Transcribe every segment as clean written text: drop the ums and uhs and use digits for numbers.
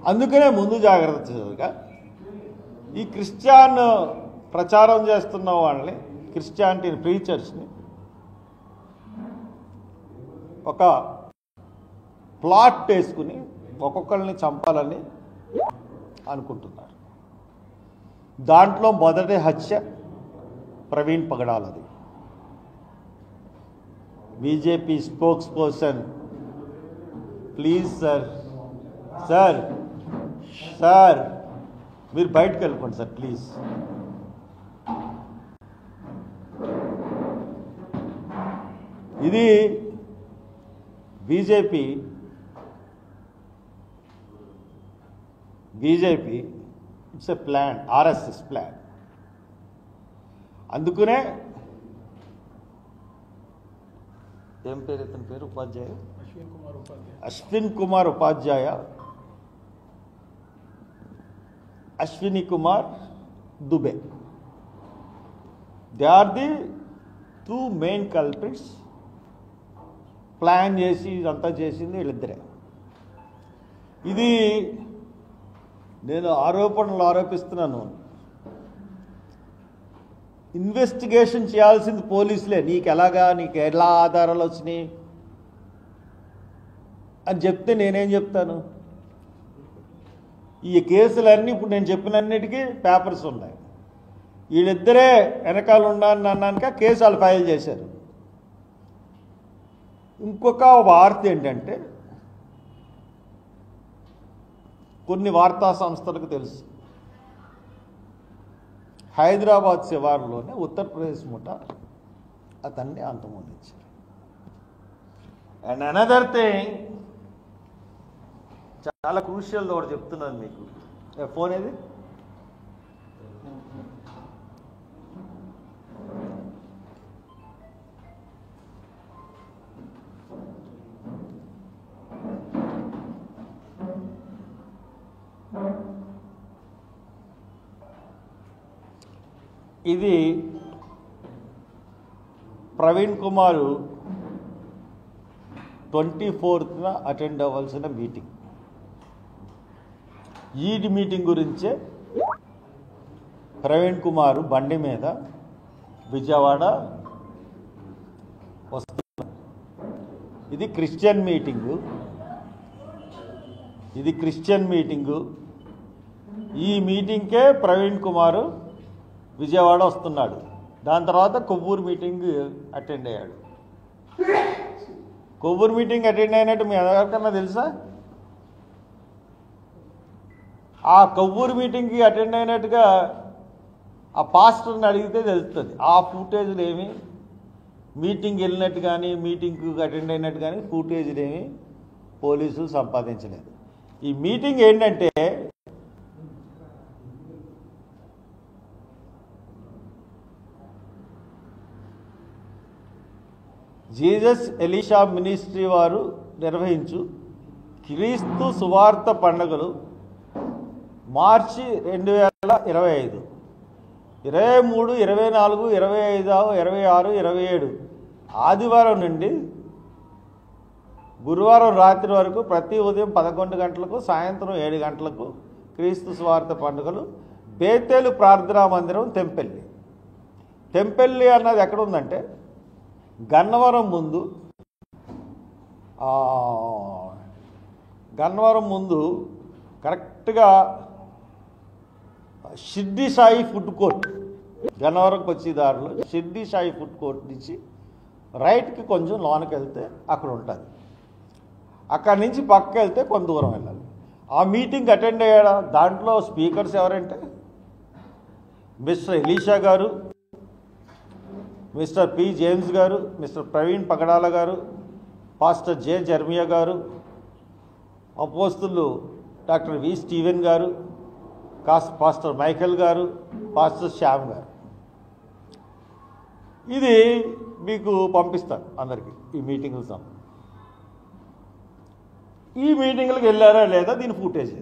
అందుకనే ముందు జాగ్రత్తగా ఈ క్రిస్టియన్ ప్రచారం చేస్తున్న వాళ్ళని, క్రిస్టియానిటీ ప్రీచర్స్ని ఒక ప్లాట్ వేసుకుని ఒక్కొక్కరిని చంపాలని అనుకుంటున్నారు. దాంట్లో మొదటి హత్య ప్రవీణ్ పగడాలది. BJP spokesperson, please sir మీరు బయటకు వెళ్ళిపోండి సార్ ప్లీజ్. ఇది BJP it's a plan, RSS plan. అందుకనే ఏం పేరు ఇతని పేరు, Upadhyaya Ashwin Kumar Upadhyaya, Ashwini Kumar Dubey, they are the two main culprits. Plan చేసి ఇదంతా చేసింది వీళ్ళిద్దరే. ఇది నేను ఆరోపిస్తున్నాను. ఇన్వెస్టిగేషన్ చేయాల్సింది పోలీసులే. నీకు ఎలా ఆధారాలు వచ్చినాయి అని చెప్తే నేనేం చెప్తాను? ఈ కేసులన్నీ ఇప్పుడు నేను చెప్పినన్నిటికీ పేపర్స్ ఉన్నాయి. వీళ్ళిద్దరే వెనకాల ఉండాలని అన్నాక కేసు వాళ్ళు ఫైల్ చేశారు. ఇంకొక వార్త ఏంటంటే, కొన్ని వార్తా సంస్థలకు తెలుసు, హైదరాబాద్ శివారులోనే ఉత్తరప్రదేశ్ ముఠ అతన్ని అంతమొందించారు. అండ్ అనదర్ థింగ్, చాలా క్రూషియల్ ఒకటి చెప్తున్నాను మీకు. ఫోన్ ఏది? ఇది ప్రవీణ్ కుమార్ 24న అటెండ్ అవ్వాల్సిన మీటింగ్. ఈ మీటింగ్ గురించే ప్రవీణ్ కుమార్ బండి మీద విజయవాడ వస్తున్నారు. ఇది క్రిస్టియన్ మీటింగు. ఈ మీటింగ్కే ప్రవీణ్ కుమార్ విజయవాడ వస్తున్నాడు. దాని తర్వాత కొవ్వూరు మీటింగ్ అటెండ్ అయ్యాడు. కొవ్వూరు మీటింగ్ అటెండ్ అయినట్టు మీ ఎవరికన్నా తెలుసా? ఆ కొవ్వూరు మీటింగ్కి అటెండ్ అయినట్టుగా ఆ పాస్టర్ని అడిగితే తెలుస్తుంది. ఆ ఫుటేజ్లు ఏమి మీటింగ్ వెళ్ళినట్టు కానీ మీటింగ్కి అటెండ్ అయినట్టు కానీ ఫుటేజ్లు ఏమి పోలీసులు సంపాదించలేదు. ఈ మీటింగ్ ఏంటంటే, జీసస్ ఎలీషా మినిస్ట్రీ వారు నిర్వహించు క్రీస్తు సువార్త పండుగలు మార్చి 2025, 23, 24, 25, 26, 27 ఆదివారం నుండి గురువారం రాత్రి వరకు ప్రతి ఉదయం 11 గంటలకు, సాయంత్రం 7 గంటలకు క్రీస్తు సువార్త పండుగలు బేతేలు ప్రార్థనా మందిరం, తెంపెల్లి అన్నది ఎక్కడ ఉందంటే గన్నవరం ముందు కరెక్ట్గా షిర్డీ సాయి ఫుడ్ కోర్ట్, గన్నవరంకి వచ్చే దారిలో షిర్డీ సాయి ఫుడ్ కోర్ట్ నుంచి రైట్కి కొంచెం లోనకి వెళ్తే అక్కడ ఉంటుంది. అక్కడి నుంచి పక్కకి వెళ్తే కొంత దూరం వెళ్ళాలి. ఆ మీటింగ్ అటెండ్ అయ్యాడా? దాంట్లో స్పీకర్స్ ఎవరంటే మిస్టర్ ఎలీషా గారు, మిస్టర్ పి జేమ్స్ గారు, మిస్టర్ ప్రవీణ్ పగడాల గారు, పాస్టర్ జె జర్మియా గారు, అపోస్తులు డాక్టర్ వి స్టీవెన్ గారు, పాస్టర్ మైకేల్ గారు, పాస్టర్ శ్యామ్ గారు. ఇది మీకు పంపిస్తాను అందరికీ ఈ మీటింగ్లు. ఈ మీటింగ్లకు వెళ్ళారా లేదా దీని ఫుటేజ్.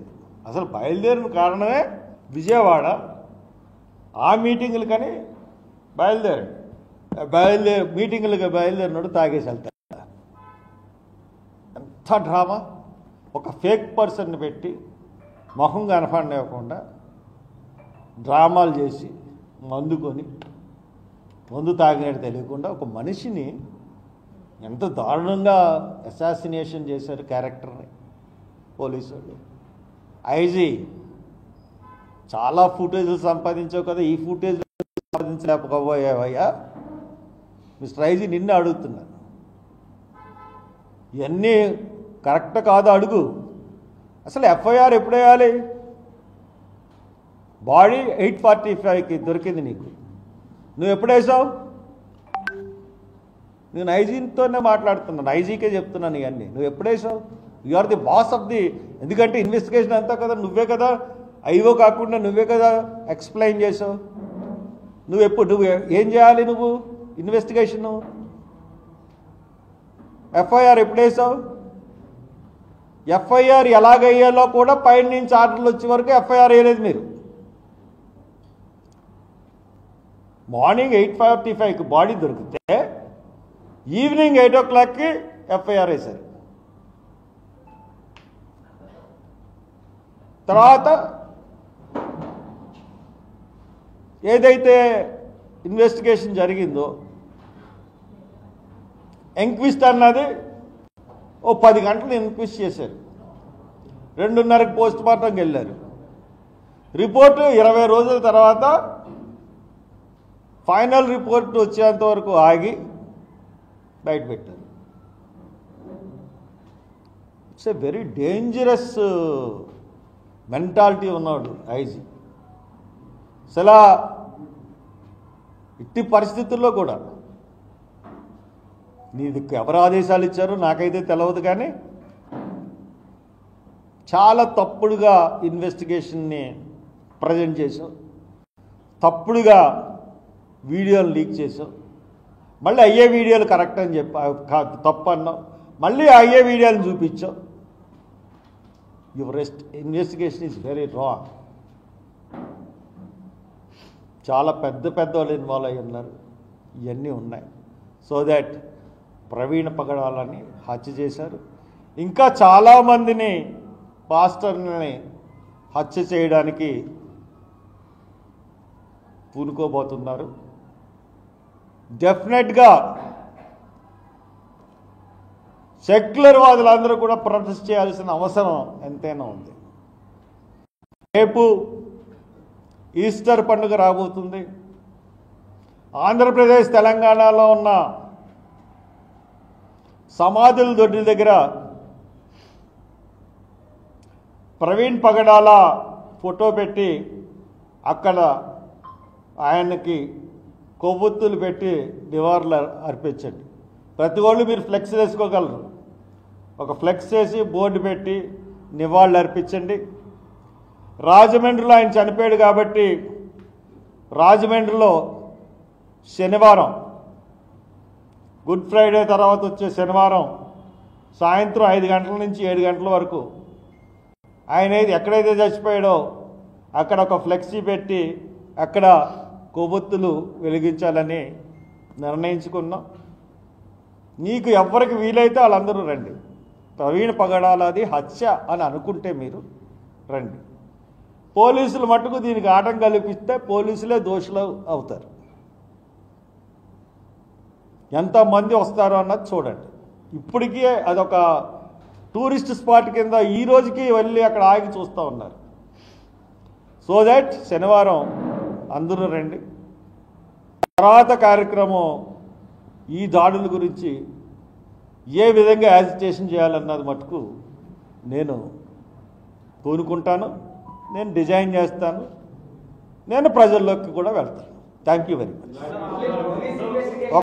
అసలు బయలుదేరిన కారణమే విజయవాడ. ఆ మీటింగులు కానీ మీటింగులుగా బయలుదేరినాడు తాగేసి వెళ్తాడు. ఎంత డ్రామా! ఒక ఫేక్ పర్సన్ని పెట్టి మొహం కనపడనివ్వకుండా డ్రామాలు చేసి మందు తాగినట్టు తెలియకుండా ఒక మనిషిని ఎంత దారుణంగా అసాసినేషన్ చేశారు క్యారెక్టర్ని పోలీసు వాళ్ళు. ఐజీ చాలా ఫుటేజ్లు సంపాదించావు కదా, ఈ ఫుటేజ్ సంపాదించలేకపోయావయ్యా మిస్టర్ ఐజీ, నిన్నే అడుగుతున్నాను. ఇవన్నీ కరెక్ట్ కాదు అడుగు. అసలు ఎఫ్ఐఆర్ ఎప్పుడు వేయాలి? బాడీ 8:45కి దొరికింది నీకు, నువ్వు ఎప్పుడు వేసావు? నేను ఐజీతోనే మాట్లాడుతున్నాను, ఐజీకే చెప్తున్నాను ఇవన్నీ. నువ్వు ఎప్పుడు వేసావు? You are the boss of the, ఎందుకంటే ఇన్వెస్టిగేషన్ అంతా కదా నువ్వే కదా, ఐఓ కాకుండా నువ్వే కదా ఎక్స్ప్లెయిన్ చేసావు. నువ్వు ఏం చేయాలి? నువ్వు ఇన్వెస్టిగేషను ఎఫ్ఐఆర్ ఎప్పుడు వేసావు? ఎఫ్ఐఆర్ ఎలాగయ్యాలో కూడా పైన నుంచి ఆర్డర్లు వచ్చే వరకు ఎఫ్ఐఆర్ వేయలేదు మీరు. మార్నింగ్ 8:45కి బాడీ దొరికితే ఈవినింగ్ 8 o'clockకి ఎఫ్ఐఆర్ వేశారు. తర్వాత ఏదైతే ఇన్వెస్టిగేషన్ జరిగిందో ఎంక్విస్ట్ అన్నది 10 గంటలు ఎంక్విస్ట్ చేశారు, 2:30కి పోస్ట్ మార్టంకి వెళ్ళారు. రిపోర్టు 20 రోజుల తర్వాత ఫైనల్ రిపోర్ట్ వచ్చేంత వరకు ఆగి బయట పెట్టారు. It's a very dangerous mentality ఉన్నాడు ఐజీ. అసలు ఇట్టి పరిస్థితుల్లో కూడా నీకు ఎవరు ఆదేశాలు ఇచ్చారో నాకైతే తెలియదు, కానీ చాలా తప్పుడుగా ఇన్వెస్టిగేషన్ని ప్రజెంట్ చేసావు, తప్పుడుగా వీడియోలు లీక్ చేసావు, మళ్ళీ అయ్యే వీడియోలు కరెక్ట్ అని చెప్పి తప్పు అన్నావు, మళ్ళీ అయ్యే వీడియోలు చూపించావు. Your investigation is very wrong. చాలా పెద్ద వాళ్ళు ఇన్వాల్వ్ అయ్యి ఉన్నారు, ఇవన్నీ ఉన్నాయి. సో దట్ ప్రవీణ్ పగడాలని హత్య చేశారు, ఇంకా చాలామందిని పాస్టర్ని హత్య చేయడానికి పూనుకోబోతున్నారు. డెఫినెట్గా సెక్యులర్ వాదులందరూ కూడా ప్రొటెస్ట్ చేయాల్సిన అవసరం ఎంతైనా ఉంది. రేపు ఈస్టర్ పండుగ రాబోతుంది. ఆంధ్రప్రదేశ్ తెలంగాణలో ఉన్న సమాధుల దొడ్డి దగ్గర ప్రవీణ్ పగడాల ఫోటో పెట్టి అక్కడ ఆయనకి కొవ్వొత్తులు పెట్టి నివాళులు అర్పించండి. ప్రతి వాళ్ళు మీరు ఫ్లెక్స్ వేసుకోగలరు, ఒక ఫ్లెక్స్ వేసి బోర్డు పెట్టి నివాళులు అర్పించండి. రాజమండ్రిలో ఆయన చనిపోయాడు కాబట్టి రాజమండ్రిలో శనివారం, గుడ్ ఫ్రైడే తర్వాత వచ్చే శనివారం సాయంత్రం 5 గంటల నుంచి 7 గంటల వరకు ఆయన ఎక్కడైతే చచ్చిపోయాడో అక్కడ ఒక ఫ్లెక్సీ పెట్టి అక్కడ కొవ్వొత్తులు వెలిగించాలని నిర్ణయించుకున్నాం. నీకు ఎవరికి వీలైతే వాళ్ళందరూ రండి. ప్రవీణ్ పగడాలది హత్య అని అనుకుంటే మీరు రండి. పోలీసులు మట్టుకు దీనికి ఆటం కల్పిస్తే పోలీసులే దోషులు అవుతారు. ఎంతమంది వస్తారో అన్నది చూడండి. ఇప్పటికీ అదొక టూరిస్ట్ స్పాట్ కింద ఈ రోజుకి వెళ్ళి అక్కడ ఆగి చూస్తూ ఉన్నారు. సో దట్ శనివారం అందరూ రండి. తర్వాత కార్యక్రమం ఈ దాడుల గురించి ఏ విధంగా యాజిటేషన్ చేయాలన్నది మటుకు నేను కోరుకుంటాను, నేను డిజైన్ చేస్తాను, నేను ప్రజల్లోకి కూడా వెళ్తాను. Thank you very much.